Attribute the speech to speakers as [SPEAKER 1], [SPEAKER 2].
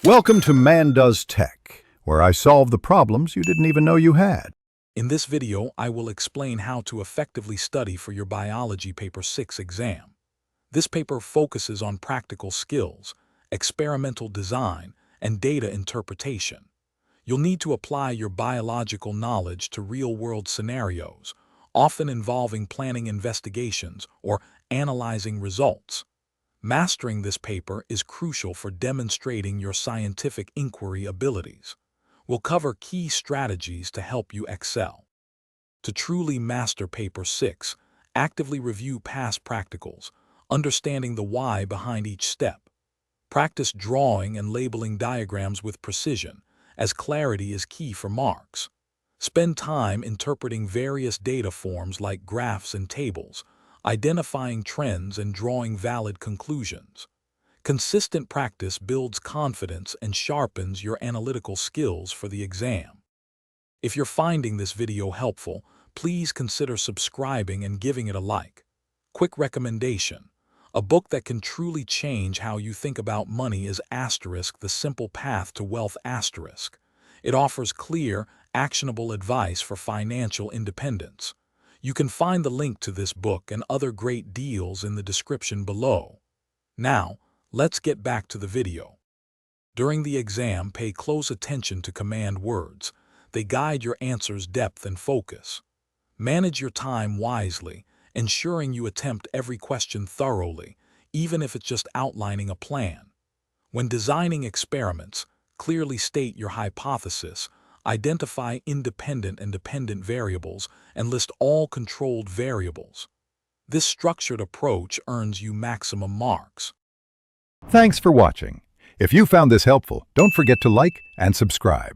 [SPEAKER 1] Welcome to Man Does Tech, where I solve the problems you didn't even know you had.
[SPEAKER 2] In this video, I will explain how to effectively study for your Biology Paper 6 exam. This paper focuses on practical skills, experimental design, and data interpretation. You'll need to apply your biological knowledge to real-world scenarios, often involving planning investigations or analyzing results. Mastering this paper is crucial for demonstrating your scientific inquiry abilities. We'll cover key strategies to help you excel. To truly master Paper 6, actively review past practicals, understanding the why behind each step. Practice drawing and labeling diagrams with precision, as clarity is key for marks. Spend time interpreting various data forms like graphs and tables, identifying trends and drawing valid conclusions. Consistent practice builds confidence and sharpens your analytical skills for the exam. If you're finding this video helpful, please consider subscribing and giving it a like. Quick recommendation: a book that can truly change how you think about money is The Simple Path to Wealth. It offers clear, actionable advice for financial independence. You can find the link to this book and other great deals in the description below. Now, let's get back to the video. During the exam, pay close attention to command words. They guide your answer's depth and focus. Manage your time wisely, ensuring you attempt every question thoroughly, even if it's just outlining a plan. When designing experiments, clearly state your hypothesis, identify independent and dependent variables, and list all controlled variables. This structured approach earns you maximum marks.
[SPEAKER 1] Thanks for watching. If you found this helpful, don't forget to like and subscribe.